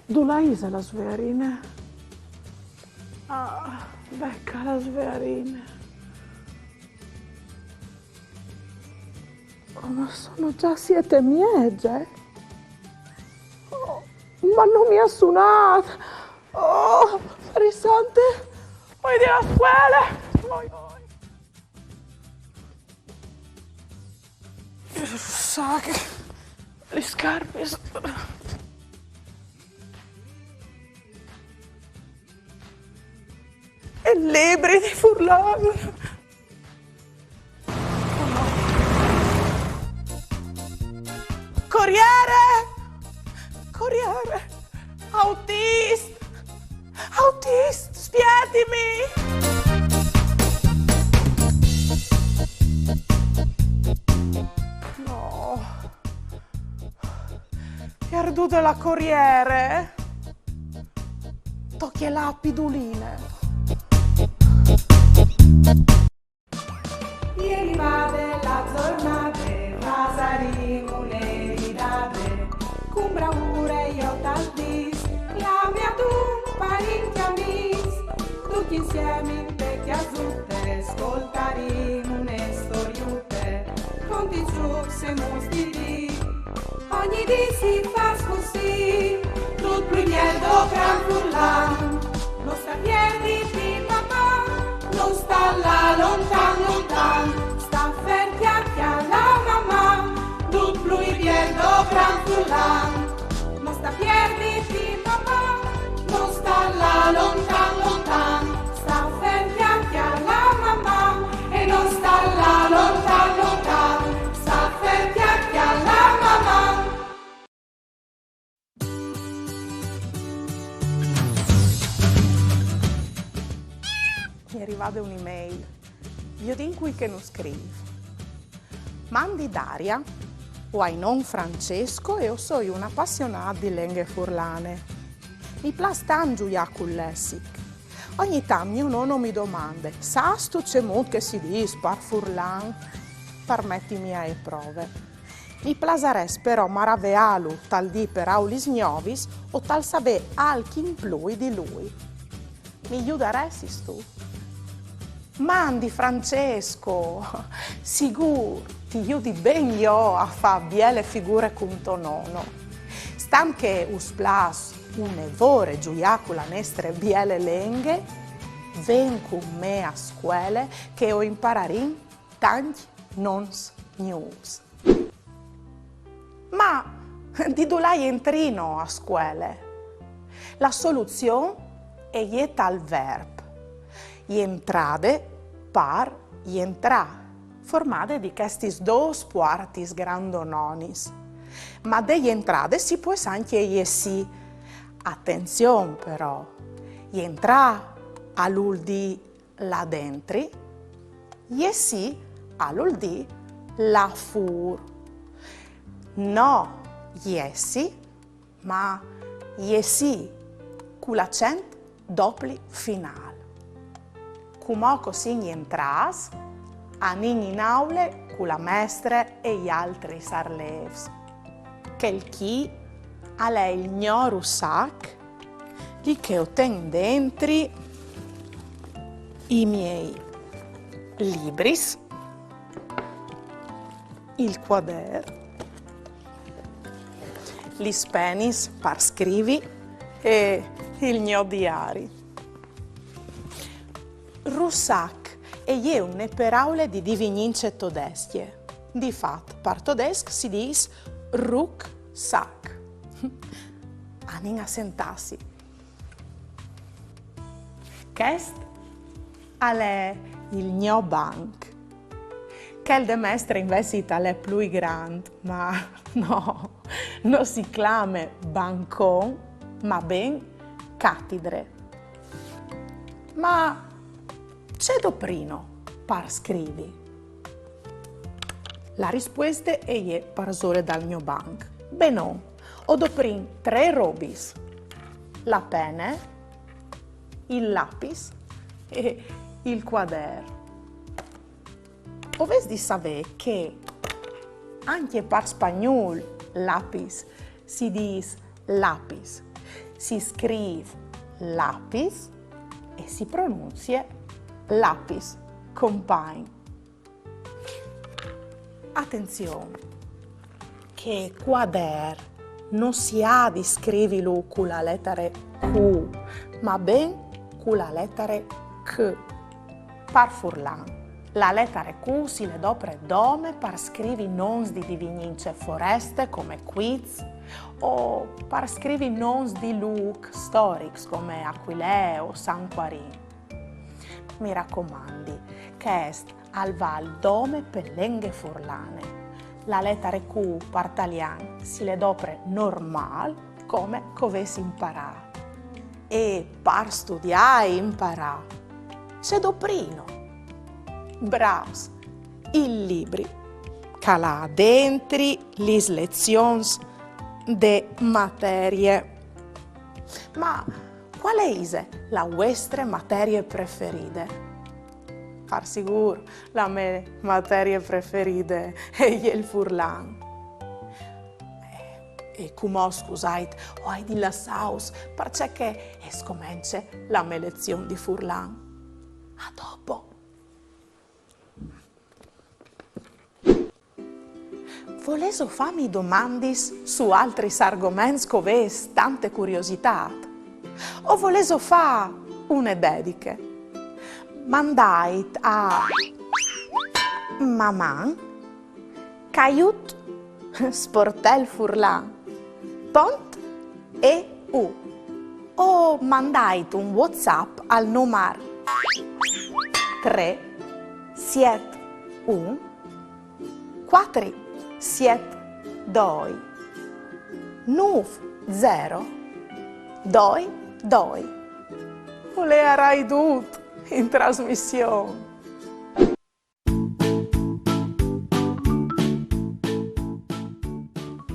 Dulaisa la svearina. Ah, becca la svearina. Oh, ma sono già 7 mesi. Oh, ma non mi ha suonato. Oh, risante. Vuoi dire a scuola? Sa che le scarpe. E libri di Furlan. Corriere! Corriere! Autist! Autist! Spiedimi! No! Perduto la corriere! Tocchi la piduline! Ieri va della giornata, Vasarino le ridate, con bravura io t'aldis, la mia tu parenti amici, tutti insieme in vecchia zutte, ascoltaremo une storiute, con di giù se mostri, ogni dì si fa così, tutto primiero gran furlan, non sta piedi di papà, non sta là lontan lontan, sta ferti alla mamma, tut lui viendo gran furlan, non sta piedi di papà, non sta là lontan lontan, sta ferti alla mamma, e non sta là lontan lontan, sta ferti alla mamma. Mi arriva un'email, io in cui che non scrivo. Mandi Daria, o non Francesco, e io sono un'appassionata di lingue furlane. Mi piace tanto giocare con lessic. Ogni tanto mio nonno mi domanda, sai tu c'è molto che si dice per furlan? Permettimi a prove. Mi piacerebbe però maravegliarlo tal di per aulis novis o tal sapere alchin plui di lui. Mi aiuteresti tu? Mandi Francesco, sicuro, ti aiuti ben io a fare belle figure con tuo nonno. Stam che usplas un'evore gioia con la nostre belle lingue, ven con me a scuole che ho imparato tanti nons news. Ma di dove entrino a scuole? La soluzione è tal verbo. Entrade par entrà, formate di questi due parti grandononis. Ma degli entrade si può anche sì. Attenzione però, entrà all'uldi là dentro, sì all'uldi là fur. No, sì, ma sì, con l'accento doppio finale. Come così entras, anin in aule con la maestra e gli altri sarlevs. Che il chi a lei il gnoru sac, di che ottengo dentro i miei libris, il quaderno, gli spenis per scrivi e il mio diario. Russac è un neperaule di divinince todestie. Di fatto, per todesc si dice rucksack. Anin a sentarsi. Quest è il mio bank. Che il demestre invece è più grande, ma no, non si chiama bancon, ma ben cattedre. Ma c'è doprino per scrivi? La risposta è per sole dal mio bank. Beh no, ho doprin 3 robis. La penna, il lapis e il quaderno. Ovest di sapere che anche per spagnolo lapis si dice lapis si scrive lapis e si pronuncia lapis, compagno. Attenzione, che quader non si ha di scriverlo con la lettera Q, ma ben con la lettera K. Per Furlan, la lettera Q si le dopre dome per scrivere noms di divinince foreste come quiz o per scrivere noms di luoghi storici come Aquilea o San Quarin. Mi raccomandi che è al val dome per lenghe furlane. La lettera Q per italiano si le dopre normal come covessi imparato. E per studiare e imparare, se doprino. Braus, i libri che là dentro le lezioni de materie. Ma qual è la vostra materia preferita? Per sicuro, la mia materia preferita è il furlan. E come scusate, ho di la saus, perché scomincia la mia lezione di furlan. A dopo. Volevo farmi domande su altri argomenti che avete tante curiosità? O volevo fare una dedica? Mandai a mamma che aiut sportel furlan pont e u o mandai un WhatsApp al numero 3 7 1 4 7 2 9 0 2 2. Volerai tutto in trasmissione.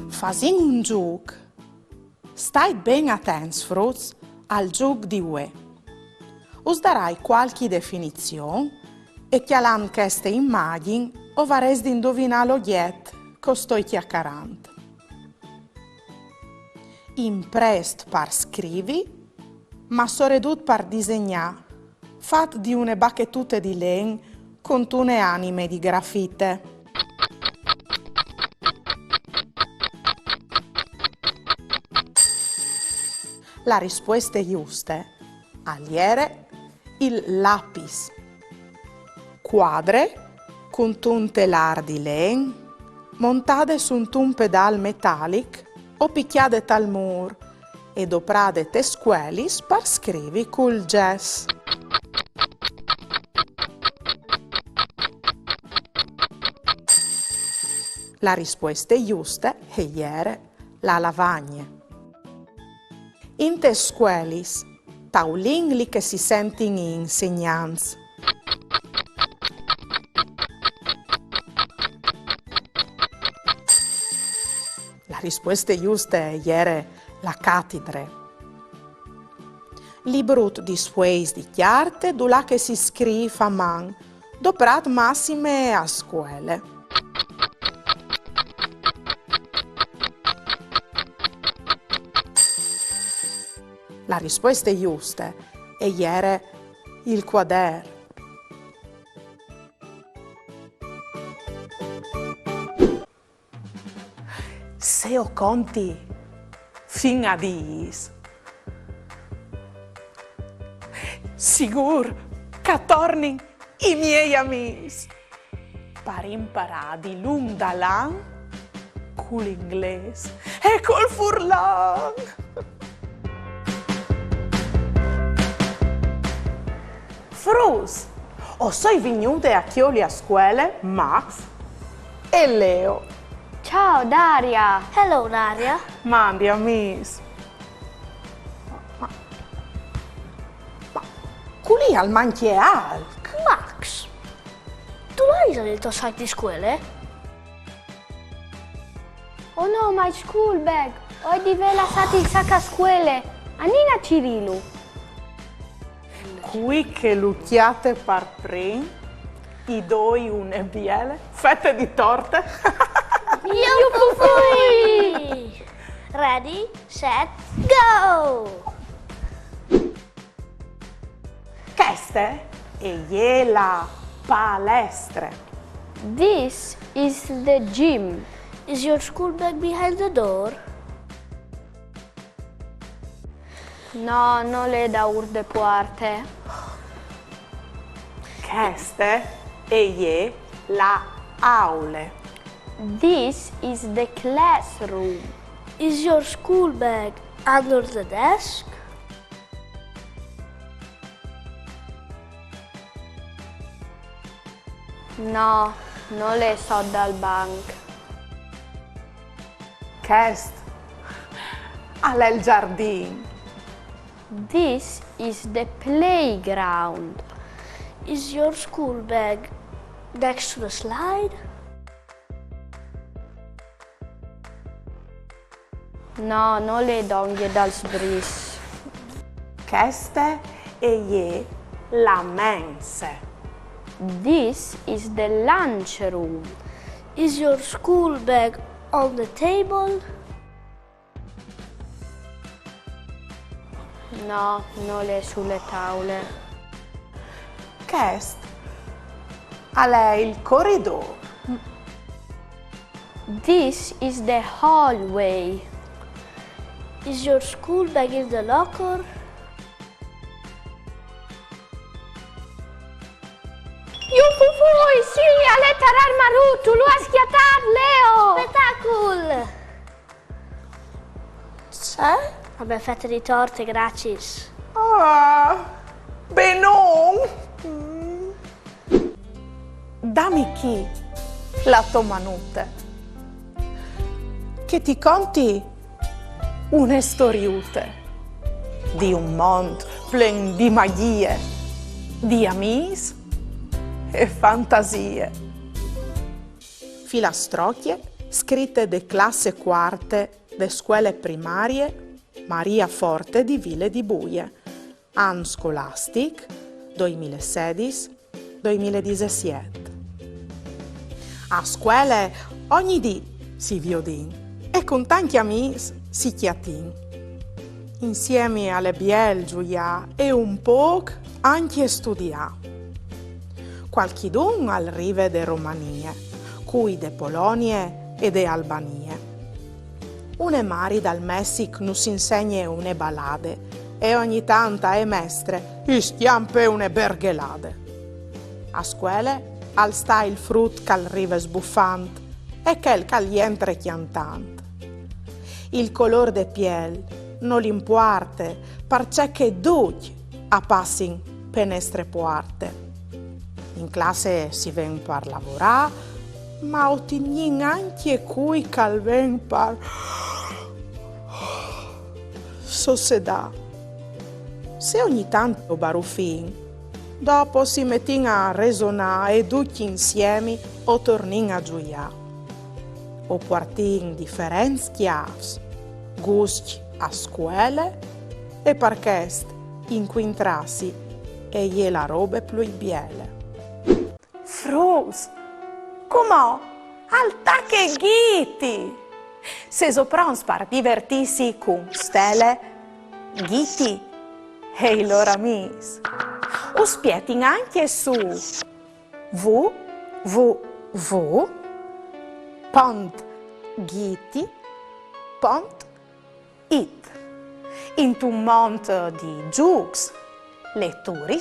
Fasin un gioco. Stai ben attenti, fruz, al gioco di UE. Us darai qualche definizione e chialam queste immagini o varesti indovinare l'oggetto che sto chiacchierando. Imprest per scrivi, ma soredut per disegnare, fatto di une bacchettute di legno con tune anime di grafite. La risposta giusta agliere il lapis. Quadre con un telar di legno montate su un pedal metallic o picchiate al muro e doprate tesquelis per scrivi col gesso. La risposta giusta è ieri la lavagna. In tesquelis, taulin che si sentin in insegnanza. La risposta giusta è ieri la cattedra. Librut di sueis di chiarte, dove che si scrive a man, doprat massime a scuole. La risposta giusta è ieri il quaderno. Se ho conti fin a 10, sicuro che torni i miei amici per imparare di lung da lang con l'inglese e col furlan. Frus, o sono venute a Chioli a scuola Max e Leo. Ciao Daria! Hello Daria. Mandi amici. Ma qui al manche alc. Max, tu l'hai il tuo sacco di scuole? Oh no, my school bag! Ho di vela stati il sacco a scuole. Anina Cirilu. Qui che lucchiate per prim, i doi une biele, fette di torte. Io poi! Ready, set, go! Go! Questa è la palestra. This is the gym. Is your school bag behind the door? No, non le da urde puarte. Questa è la aula. This is the classroom. Is your school bag under the desk? No, non le so dal banco. Questo è il giardino. This is the playground. Is your school bag next to the slide? No, non le donghe dal sbris. Questa è la mensa. This is the lunchroom. Is your school bag on the table? No, non le sulle tavole. Questo è il corridoio. This is the hallway. Is your school bag in the locker? Iufufui, sì, alle tarar marutu, lu a schiatar, Leo! Spettacolo! C'è? Vabbè, fette di torte, grazie. Ah, benon! Dammi chi la tua manute, che ti conti une storiute di un mondo plen di magie, di amis e fantasie. Filastrocchie scritte de classe quarte de scuole primarie Maria Forte di Ville di Buie, anno scolastic 2016-2017. A scuole ogni dì si viodin e con tanti amici si chiatin. Insieme alle biel gioia e un po' anche studià. Qualchidun al rive de Romanie, cui de Polonie e de Albanie. Une mari dal Messic nus insegne une balade e ogni tanta e mestre istiampe une berghelade. A scuole al sta il frut cal rive sbuffant e quel calientre chiantant. Il color de piel non l'impuarte parce che duc a passin penestre puarte. In classe si ven par lavorà, ma ottignin anche cui cal ven par sossedà. Se ogni tanto baruffin, dopo si mettin a resonà e tutti insieme o tornin a gioia. O partin differenti chiavs, gusti a scuole e parchest inquintrassi e je la robe più biele. Frus, com'ò? Alta che ghiti! Se soprons par divertissi con stelle, ghiti e i loro amici. O spietin anche su www.ghiti.it in un mondo di giochi, letture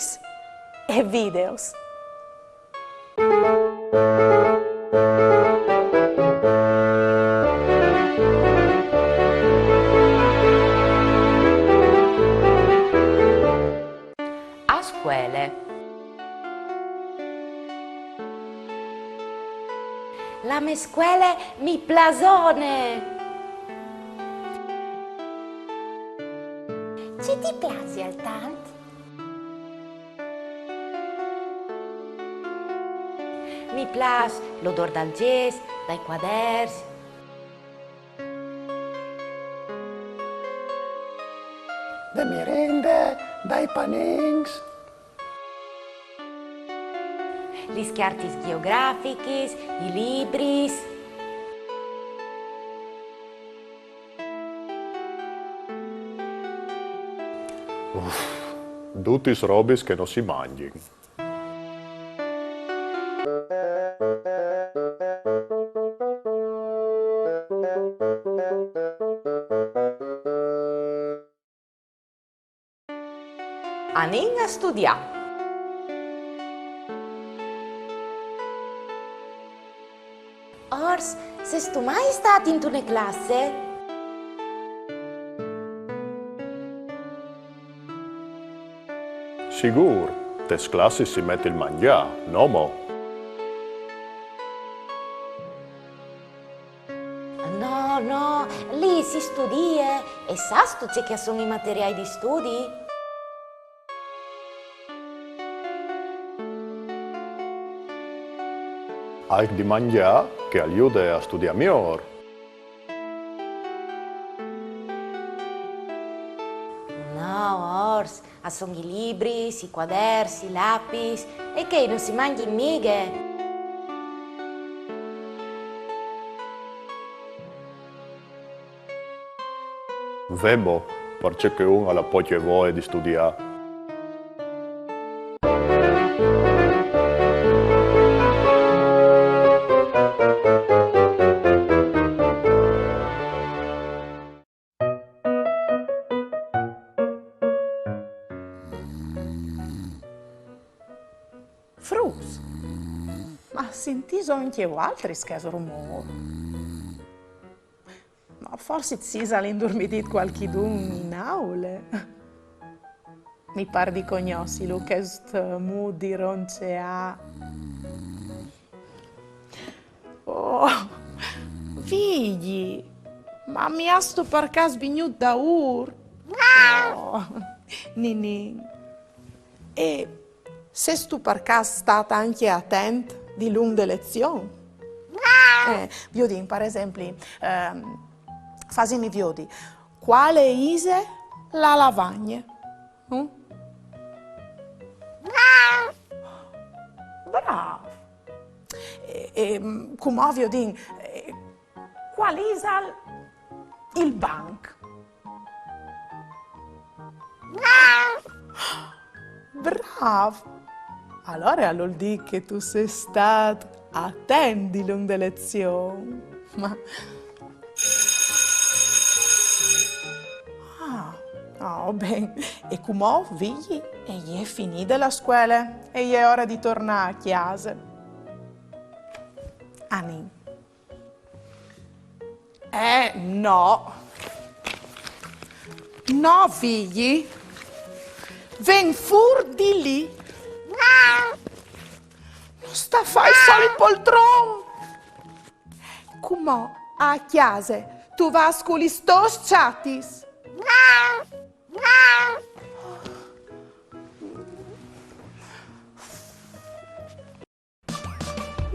e videos. A scuole. La mia scuola mi plasone. Ci ti piace al tanto? Mi piace l'odore dal gesso, dai quaderni. De merende, dai panins. Gli scarti geografici, i libri. tutti i robis che non si mangi. Anem a studiar. Ors, ses tu mai stat in una classe? Sigur, tes classi si mette il mangià, no mo? No, lì si studia e sai tu che sono i materiali di studi? Hai di mangià che aiuta a studiare migliore. No, ors, sono i libri, i quaderni, i lapis e che non si mangi mica. Vemo, perché uno ha la poca voglia di studiare. Frus, ma sentito anche altri che rumore. Ma forse si sale indormidit qualchidun in aule. Mi par di cognossi lo che mood di roncea. Oh, figli, ma mi ha sto per caso venuto da ur? Oh, Nini. E se tu per caso stata anche attenta di lunghe lezioni? Viodi, per esempio, fasimi viodi, quale ise la lavagna? Bravo! Come viodi, quale ise il banco? Bravo! Allora vuol dire che tu sei stato attento lungo le lezioni. Ma... bene. E come figli? E è finita la scuola e è ora di tornare a casa. Ani. No. No, figli. Ven fur di lì. Non sta a fare solo il poltron. Come a casa tu vas con gli stos chattis?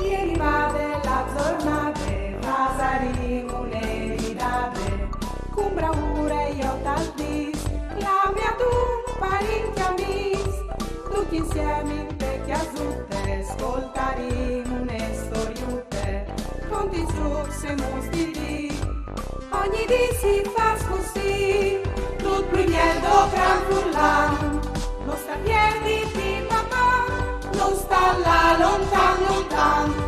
Ieri va della giornata, Vasarino l'eridate, con bravura io t'aldis, la mia tu parenti amis, tutti insieme in vecchia zutte, ascoltaremo une storiute, conti su se mostri, ogni dì si fa così, tutto prignello gran furlan, non sta piedi di mamma, non sta là lontan lontan.